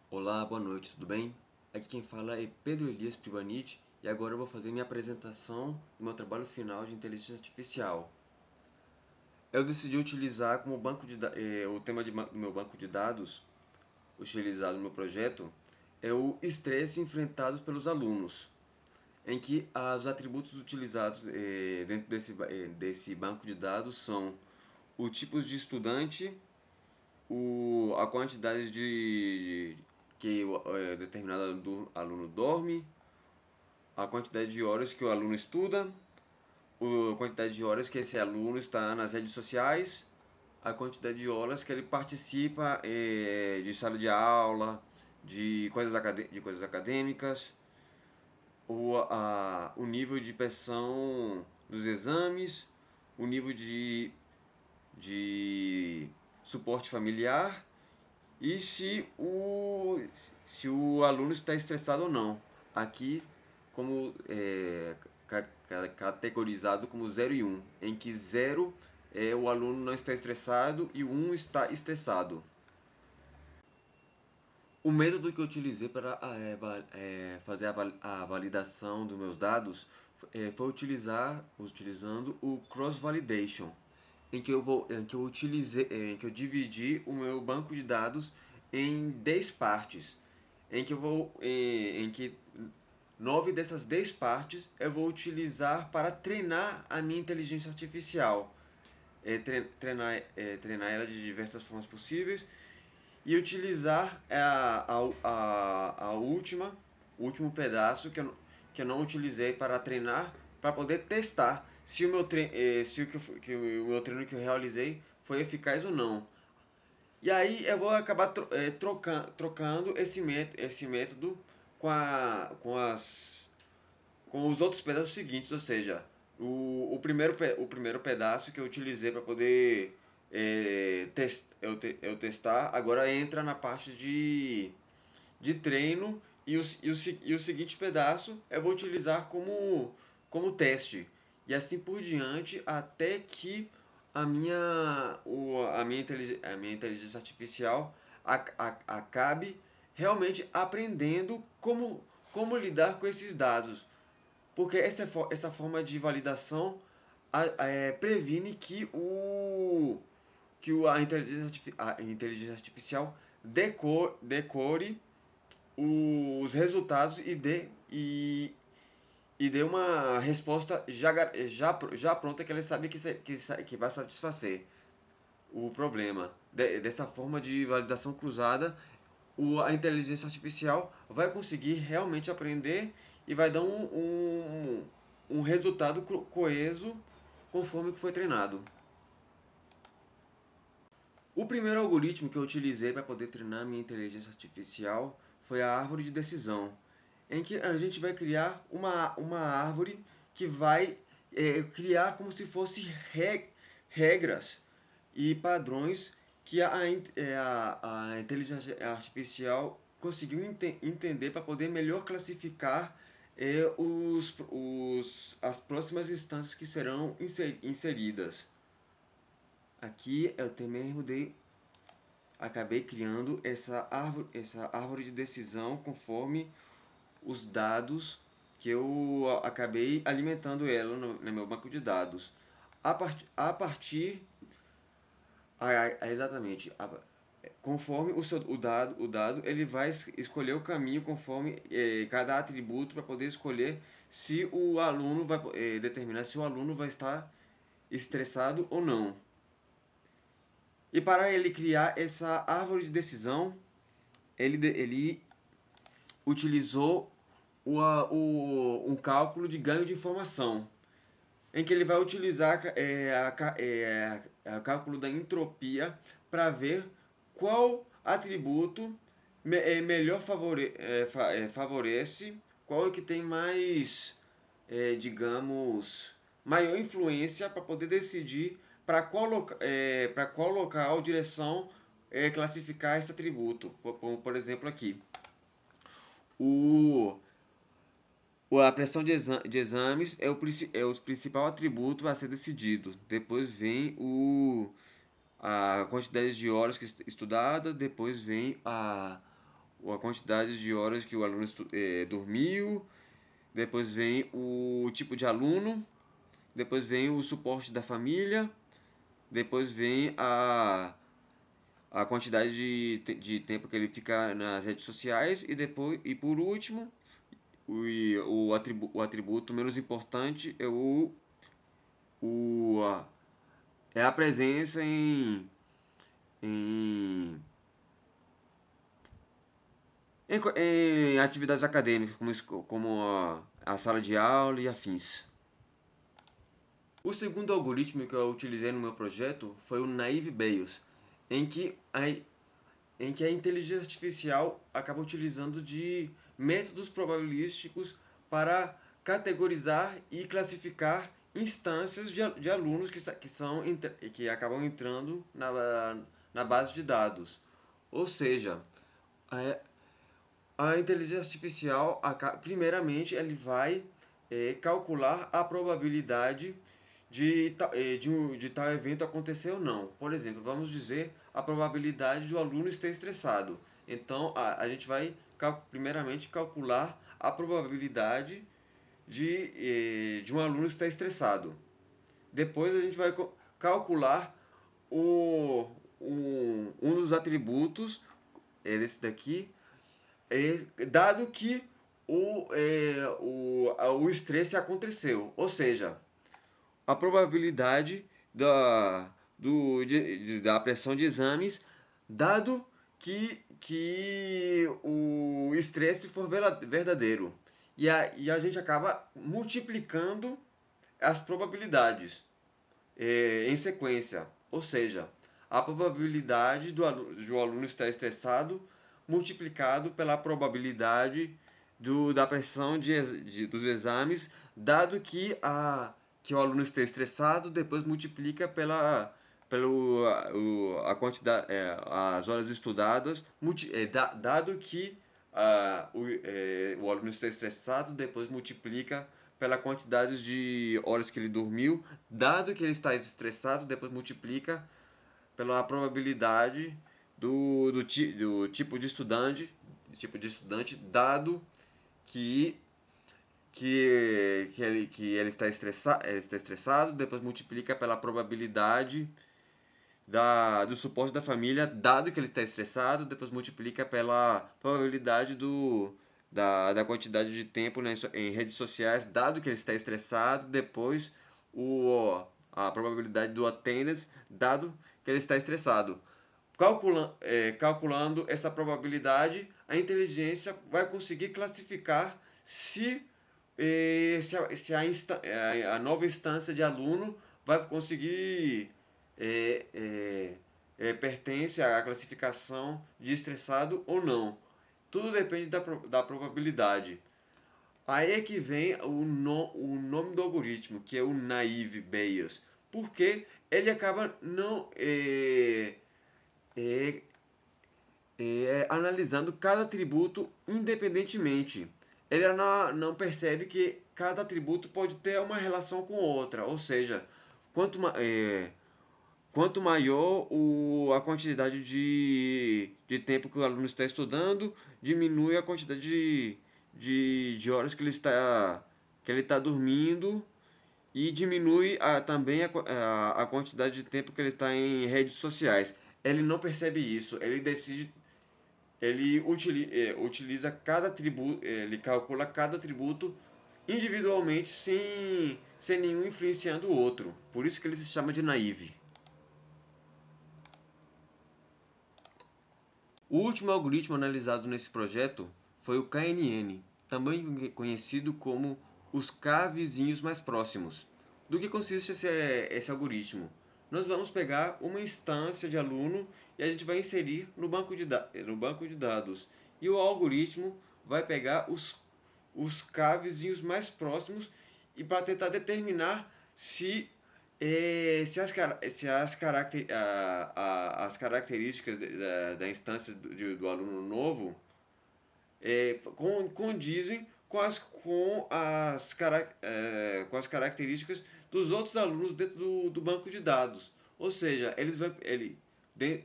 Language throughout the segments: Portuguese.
Olá, boa noite, tudo bem? Aqui quem fala é Pedro Elias Pribanit e agora eu vou fazer minha apresentação do meu trabalho final de inteligência artificial. Eu decidi utilizar como o tema do meu banco de dados, utilizado no meu projeto, é o estresse enfrentado pelos alunos, em que os atributos utilizados dentro desse banco de dados são o tipo de estudante, a quantidade que determinado aluno dorme, a quantidade de horas que o aluno estuda, a quantidade de horas que esse aluno está nas redes sociais, a quantidade de horas que ele participa de sala de aula, de coisas acadêmicas, o nível de pressão dos exames, o nível de suporte familiar e se o aluno está estressado ou não. Aqui, como categorizado como 0 e 1, em que 0 é o aluno não está estressado e 1 está estressado. O método que eu utilizei para fazer a validação dos meus dados foi utilizando o Cross Validation, em que eu dividi o meu banco de dados em 10 partes, em que 9 dessas 10 partes eu vou utilizar para treinar a minha inteligência artificial, treinar ela de diversas formas possíveis e utilizar o último pedaço que eu não utilizei para treinar, para poder testar se o meu, tre se o, que o meu treino que eu realizei foi eficaz ou não. E aí eu vou acabar trocando esse método com os outros pedaços seguintes, ou seja, o primeiro pedaço que eu utilizei para poder eu testar, agora entra na parte de treino e o seguinte pedaço eu vou utilizar como teste. E assim por diante, até que a minha inteligência artificial acabe realmente aprendendo como lidar com esses dados. Porque essa forma de validação previne a inteligência artificial decore os resultados e dê uma resposta já pronta que ela sabe que vai satisfazer o problema. Dessa forma de validação cruzada, a inteligência artificial vai conseguir realmente aprender e vai dar um resultado coeso conforme que foi treinado. O primeiro algoritmo que eu utilizei para poder treinar minha inteligência artificial foi a árvore de decisão, em que a gente vai criar uma árvore que vai criar como se fosse regras e padrões que a inteligência artificial conseguiu entender para poder melhor classificar as próximas instâncias que serão inseridas. Aqui eu também acabei criando essa árvore de decisão conforme os dados que eu acabei alimentando ela no meu banco de dados. A partir exatamente. Conforme o dado, ele vai escolher o caminho conforme cada atributo para poder escolher se o aluno vai determinar se o aluno vai estar estressado ou não. E para ele criar essa árvore de decisão, ele utilizou um cálculo de ganho de informação, em que ele vai utilizar o cálculo da entropia para ver qual atributo melhor favorece, qual é que tem mais, digamos, maior influência para poder decidir para qual local, direção classificar esse atributo. Por exemplo, aqui, o, a pressão de exames é o principal atributo a ser decidido. Depois vem a quantidade de horas que estudada, depois vem a quantidade de horas que o aluno dormiu, depois vem o tipo de aluno, depois vem o suporte da família, depois vem a quantidade de tempo que ele fica nas redes sociais e depois e por último o atributo menos importante é o a, é a presença em, em atividades acadêmicas como a sala de aula e afins. O segundo algoritmo que eu utilizei no meu projeto foi o Naive Bayes, em que a inteligência artificial acaba utilizando de métodos probabilísticos para categorizar e classificar instâncias de alunos que acabam entrando na base de dados. Ou seja, a, a inteligência artificial, primeiramente, ele vai calcular a probabilidade de tal evento acontecer ou não. Por exemplo, vamos dizer a probabilidade do aluno estar estressado. Então, a gente vai primeiramente calcular a probabilidade de um aluno estar estressado. Depois a gente vai calcular um dos atributos, esse daqui, dado que o estresse aconteceu. Ou seja, a probabilidade da pressão de exames, dado que o estresse for verdadeiro. E a gente acaba multiplicando as probabilidades em sequência. Ou seja, a probabilidade do aluno estar estressado multiplicado pela probabilidade da pressão dos exames, dado que o aluno esteja estressado, depois multiplica a quantidade, as horas estudadas, dado que o aluno está estressado, depois multiplica pela quantidade de horas que ele dormiu, dado que ele está estressado, depois multiplica pela probabilidade do tipo de estudante, dado que que ele está estressado, depois multiplica pela probabilidade do suporte da família, dado que ele está estressado, depois multiplica pela probabilidade da quantidade de tempo em redes sociais, dado que ele está estressado, depois a probabilidade do attendance, dado que ele está estressado. Calculando essa probabilidade, a inteligência vai conseguir classificar se a nova instância de aluno vai conseguir pertence à classificação de estressado ou não. Tudo depende da probabilidade. Aí é que vem o nome do algoritmo, que é o Naive Bayes, porque ele acaba não é, analisando cada atributo independentemente. Ele não percebe que cada atributo pode ter uma relação com outra, ou seja, quanto, quanto maior a quantidade de tempo que o aluno está estudando, diminui a quantidade de horas que ele está dormindo e diminui também a quantidade de tempo que ele está em redes sociais. Ele não percebe isso, ele utiliza cada atributo, ele calcula cada atributo individualmente sem nenhum influenciando o outro. Por isso que ele se chama de naive. O último algoritmo analisado nesse projeto foi o KNN, também conhecido como os K vizinhos mais próximos. Do que consiste esse algoritmo? Nós vamos pegar uma instância de aluno e a gente vai inserir no banco de dados. E o algoritmo vai pegar os K vizinhos mais próximos e para tentar determinar se as características da instância do aluno novo condizem com as características dos outros alunos dentro do banco de dados. Ou seja,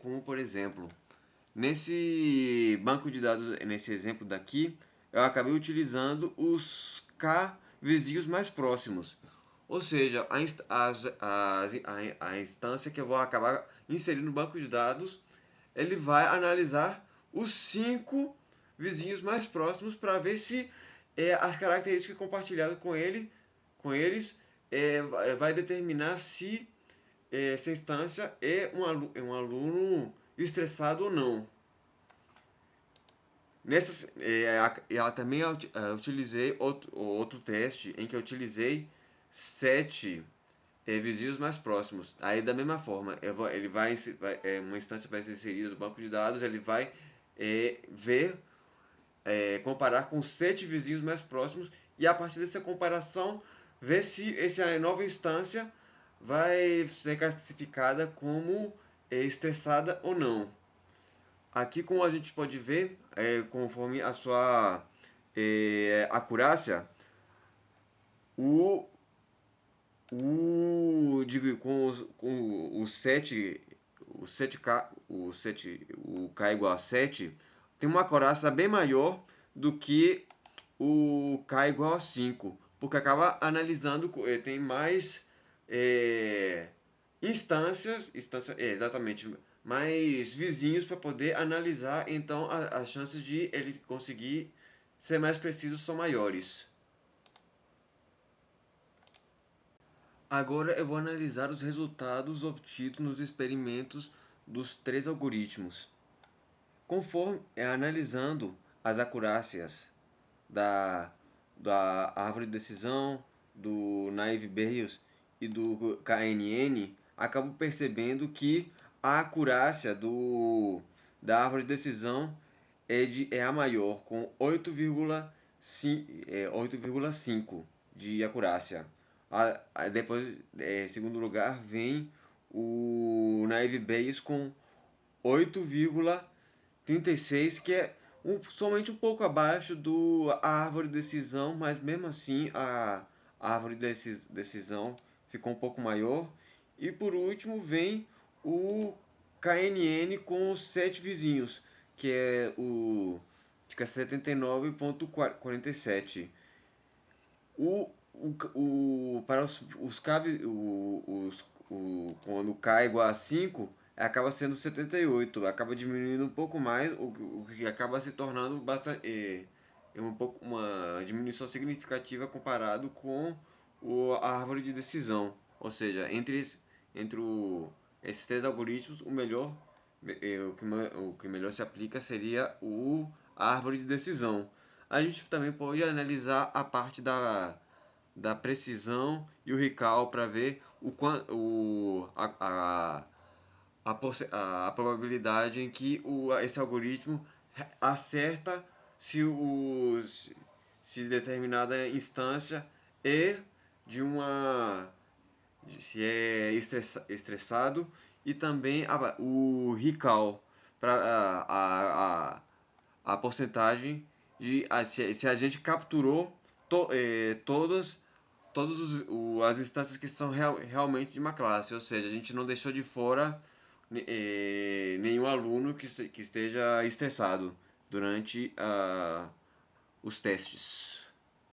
como por exemplo, Nesse banco de dados, nesse exemplo daqui, eu acabei utilizando os K vizinhos mais próximos. Ou seja, a instância que eu vou acabar inserindo no banco de dados, ele vai analisar os 5 vizinhos mais próximos para ver se as características compartilhadas com eles vai determinar se essa instância é um aluno estressado ou não. Ela também utilizei outro teste em que eu utilizei 7 vizinhos mais próximos. Aí da mesma forma, uma instância vai ser inserida no banco de dados, ele vai ver, comparar com 7 vizinhos mais próximos e a partir dessa comparação ver se essa nova instância vai ser classificada como estressada ou não. Aqui, como a gente pode ver, conforme a sua acurácia, o, digo, com os 7, o K igual a 7, tem uma acurácia bem maior do que o K igual a 5, porque acaba analisando, tem mais exatamente, mais vizinhos para poder analisar, então as chances de ele conseguir ser mais preciso são maiores. Agora eu vou analisar os resultados obtidos nos experimentos dos 3 algoritmos. Conforme analisando as acurácias da, da árvore de decisão, do Naive Bayes e do KNN, acabo percebendo que a acurácia da árvore de decisão é a maior, com 8,5 de acurácia. Depois, em segundo lugar, vem o Naive Bayes com 8,36, que é somente um pouco abaixo do árvore de decisão, mas mesmo assim a árvore de decisão ficou um pouco maior. E por último vem o KNN com os 7 vizinhos, que é o fica 79,47. Para os caves, quando K é igual a 5, acaba sendo 78, acaba diminuindo um pouco mais, o que acaba se tornando bastante, uma diminuição significativa comparado com a árvore de decisão. Ou seja, esses 3 algoritmos, o que melhor se aplica seria a árvore de decisão. A gente também pode analisar a parte da precisão e o recall para ver a probabilidade em que esse algoritmo acerta se determinada instância é de uma se é estressado, e também o recall para a porcentagem de se a gente capturou todas as instâncias que são realmente de uma classe, ou seja, a gente não deixou de fora nenhum aluno que esteja estressado durante os testes.